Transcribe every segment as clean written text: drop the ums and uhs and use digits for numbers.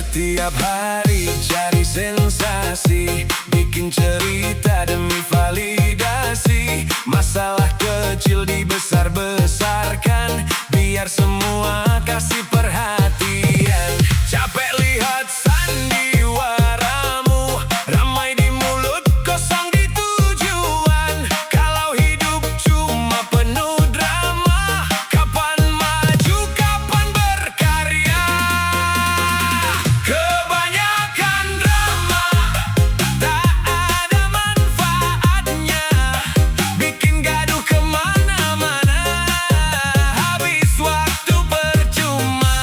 Setiap hari cari sensasi, bikin cerita demi validasi. Masalah kecil dibesar-besarkan, biar semua kasih perhatian. Capek lihat sandiwaramu, ramai di mulut, kosong di tujuan. Kalau hidup cuma penuh drama, kapan maju, kapan berkarya? Kebanyakan drama, tak ada manfaatnya, bikin gaduh kemana-mana, habis waktu percuma.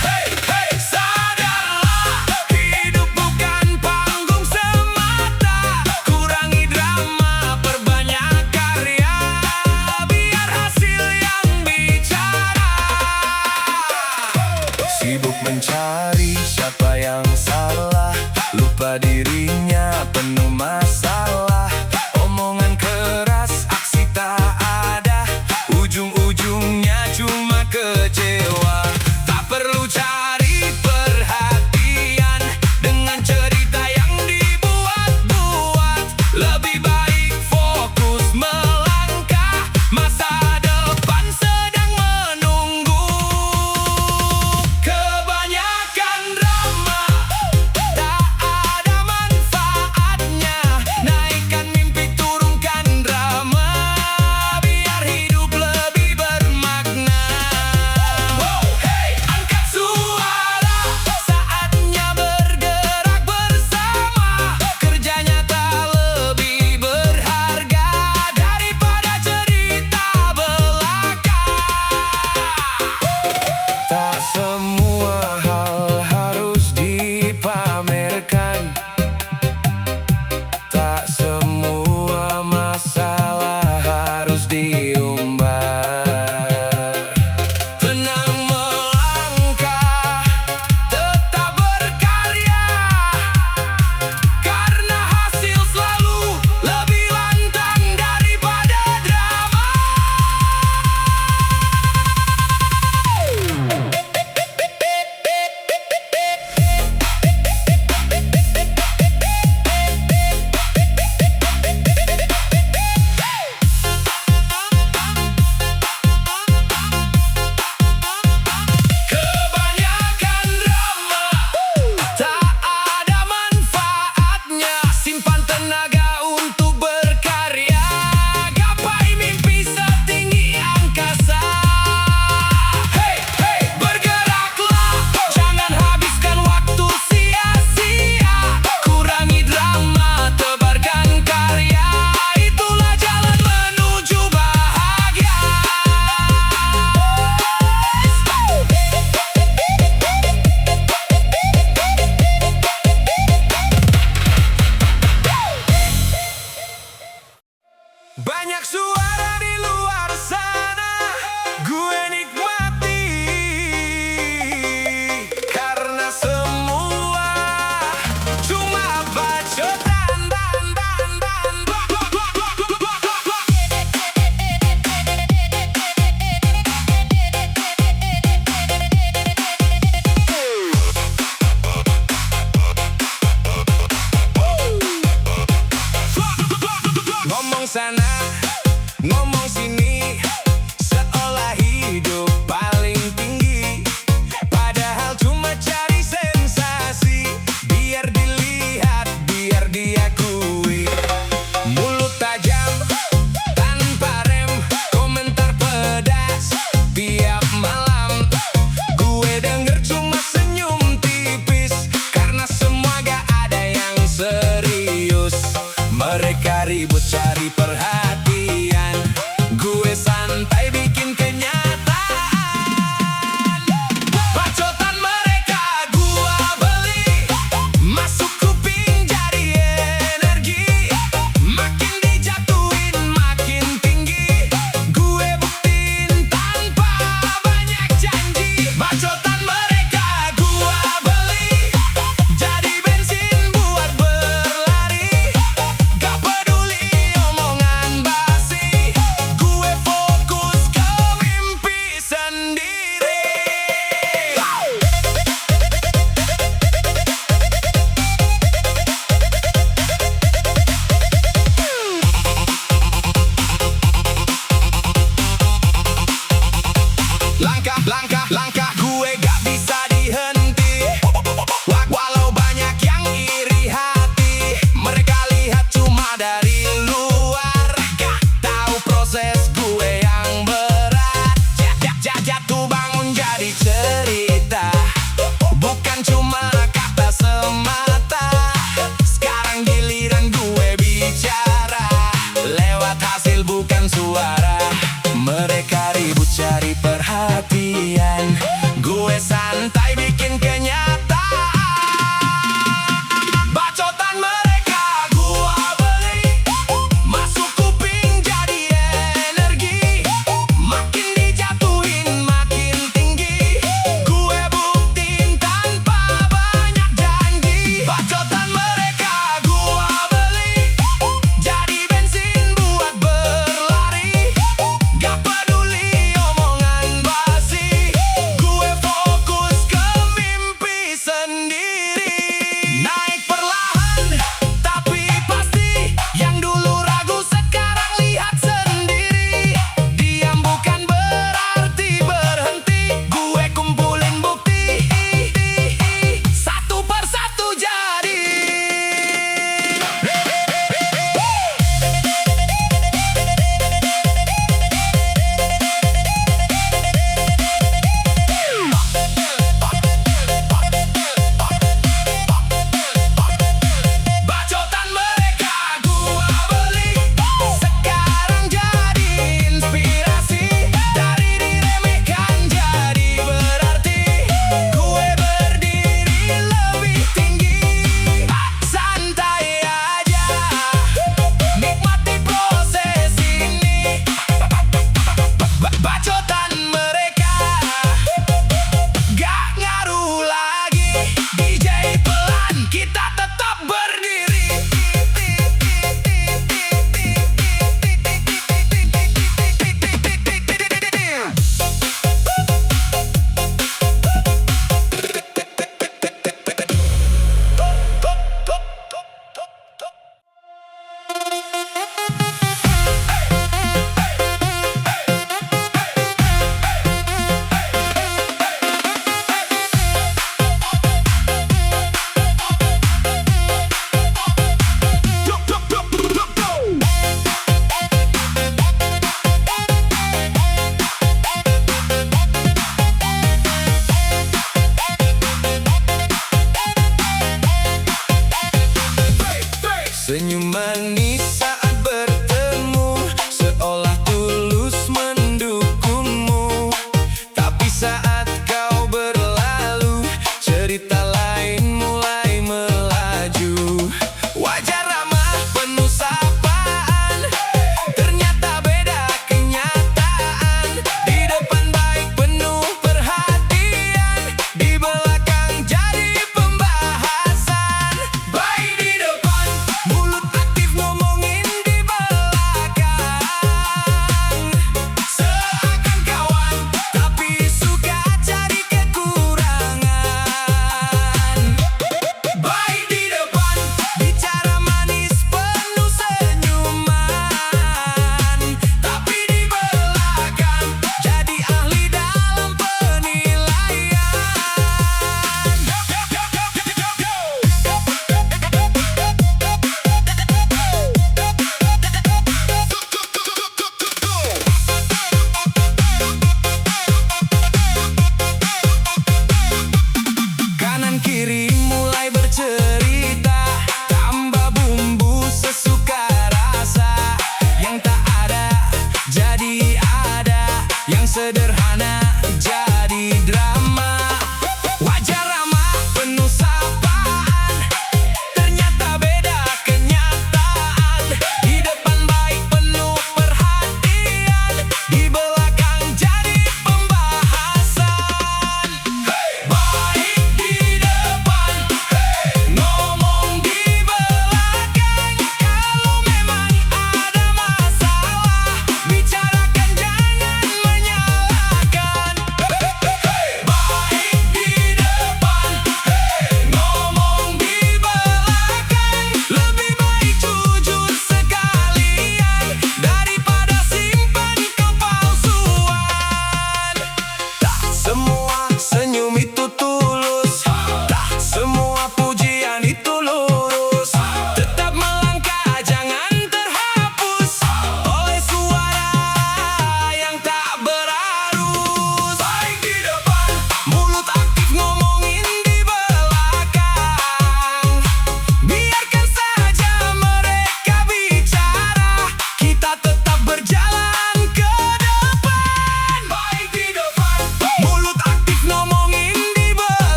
Hey, hey, sadarlah, hidup bukan panggung semata. Kurangi drama, perbanyak karya, biar hasil yang bicara. Sibuk mencari siapa yang salah, lupa dirinya penuh masalah. Omongan keras, aksi tak ada, ujung-ujungnya cuma kecewa. Tak perlu cari perhatian dengan cerita yang dibuat-buat. Lebih baik fokus melangkah, masa depan sedang menunggu. Kebanyakan drama, tak ada manfaatnya, cuma kata semata. Sekarang giliran gue bicara, lewat hasil bukan suara. Mereka ribut cari perhatian, gue santai bikin kenyataan. Bacotan mereka gua beli, masuk kuping jadi energi. Makin dijatuhin makin tinggi, gue buktiin tanpa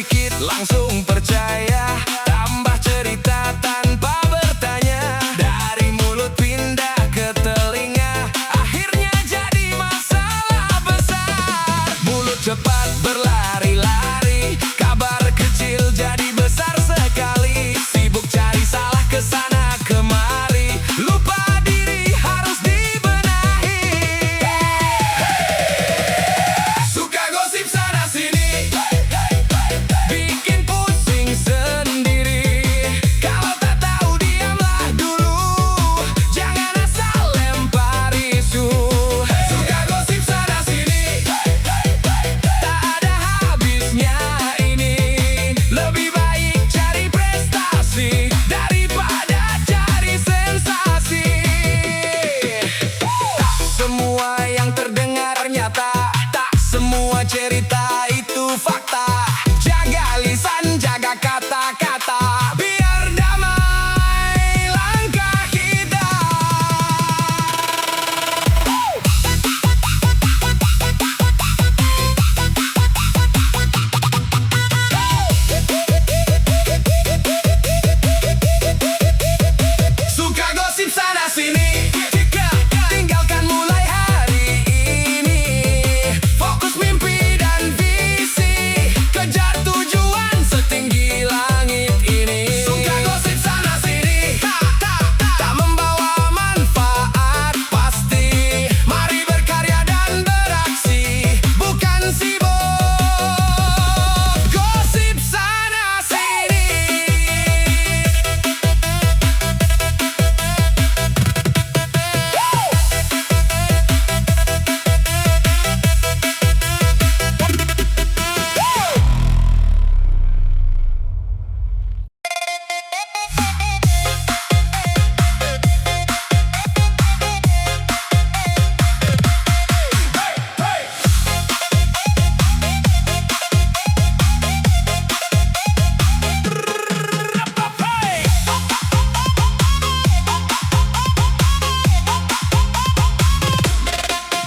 sedikit langsung percaya. Tambah cerita tanpa bertanya, dari mulut pindah ke telinga, akhirnya jadi masalah besar. Mulut cepat berlari-lari, kabar kecil jadi besar sekali. Sibuk cari salah kesana kemari, lupa diri harus dibenahi. Suka gosip sana sini, bikin pusing sendiri. Kalau tak tahu diamlah dulu, jangan asal lempar isu. Suka gosip sana sini, tak ada habisnya ini. Lebih baik cari prestasi daripada cari sensasi. Tak semua yang terdengar nyata, tak semua cerita itu fakta. Jaga lisan, jaga kata-kata, biar damai langkah kita. Suka gosip sana sini, tinggalkan mulai hari ini. Fokus mimpi dan visi, kejar tujuan setinggi langit ini. Suka gosip sana sini, tak membawa manfaat pasti. Mari berkarya dan beraksi, bukan sibuk gosip sana sini.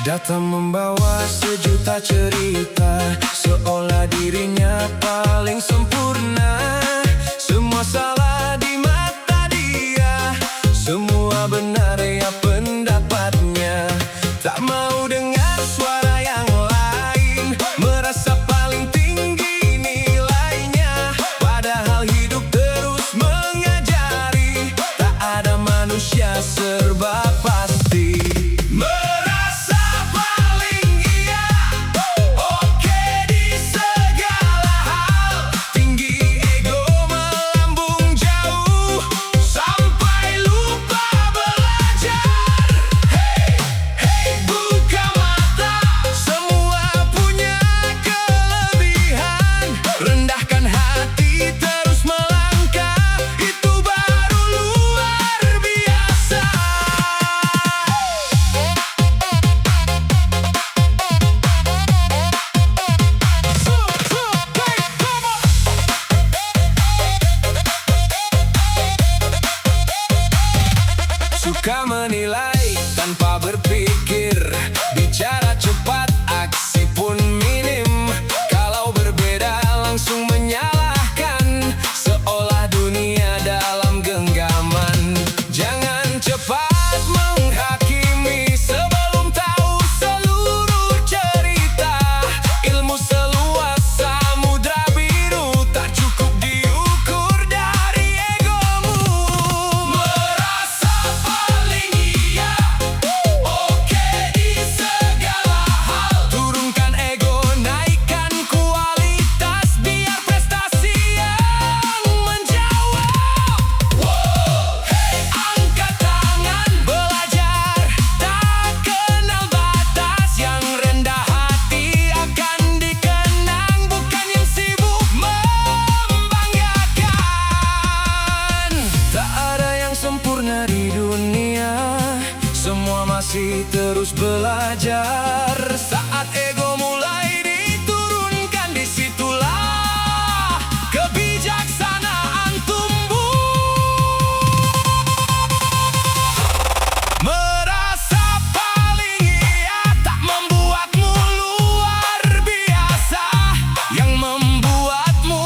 Datang membawa sejuta cerita, seolah dirinya paling sempurna. Semua salah di mata dia, semua benar ya pendapatnya. Tak mau dengar suara yang lain, merasa paling tinggi nilainya. Padahal hidup terus mengajari, tak ada manusia serba pasti. Merasa paling iya, oke di segala hal. Tinggi ego melambung jauh, sampai lupa belajar. Hey, hey, buka mata, semua punya kelebihan. Rendahkan hati, terus melangkah, itu baru luar biasa. Suka menilai tanpa berpikir, bicara cepat, aksi pun minim. Kalau berbeda langsung menyalahkan, seolah dunia dalam genggaman. Jangan cepat menghakimi sebelum tahu seluruh cerita. Ilmu seluas samudra biru, tak cukup diukur dari egomu. Merasa paling iya, oke di segala hal. Turunkan ego, naikkan kualitas, biar prestasi yang menjawab. Hey, angkat tangan, belajar, tak kenal batas. Yang rendah hati akan dikenang, bukan yang sibuk membanggakan. Tak ada yang sempurna di dunia, semua masih terus belajar. Saat ego mulai diturunkan, disitulah kebijaksanaan tumbuh. Merasa paling iya, tak membuatmu luar biasa. Yang membuatmu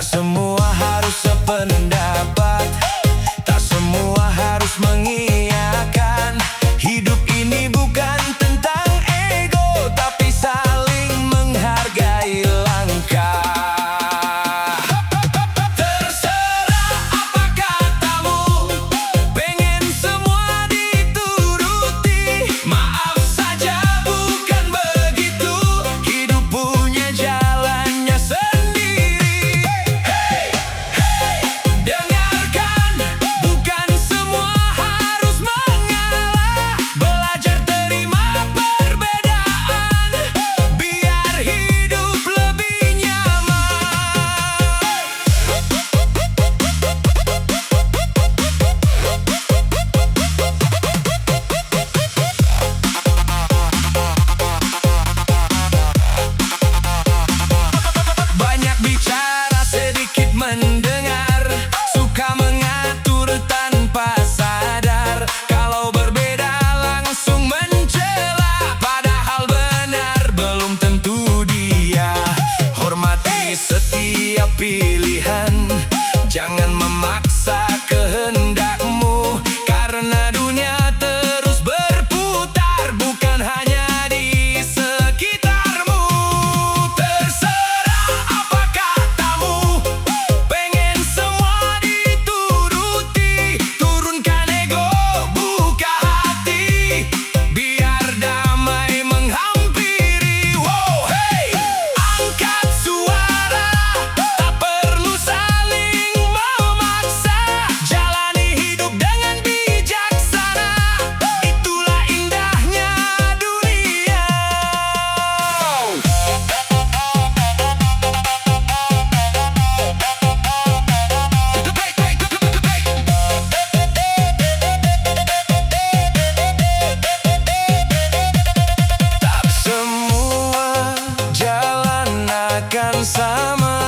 Tak semua harus sependapat, tak semua harus mengiyakan. Hidup ini bukan tentang ego, tapi saling menghargai langkah. Terserah apa katamu, pengen semua dituruti. Maaf saja bukan begitu, hidup punya jalannya sendiri. Hey, hey, dengarkan, bukan semua harus mengalah. Belajar terima perbedaan, biar hidup lebih nyaman. Banyak bicara, sedikit mendengar, suka mengatur tanpa sadar. Kalau berbeda langsung mencela, padahal benar belum tentu dia. Hormati setiap pilihan, jangan memaksa kehendakmu, karena dunia terus berputar, bukan hanya di sekitarmu. Terserah apa katamu, pengen semua dituruti. Turunkan ego, buka hati, biar damai menghampiri. Wow, hey, angkat suara, tak perlu saling memaksa. Jalani hidup dengan bijaksana, itulah indahnya dunia. Tak semua jalan akan sama,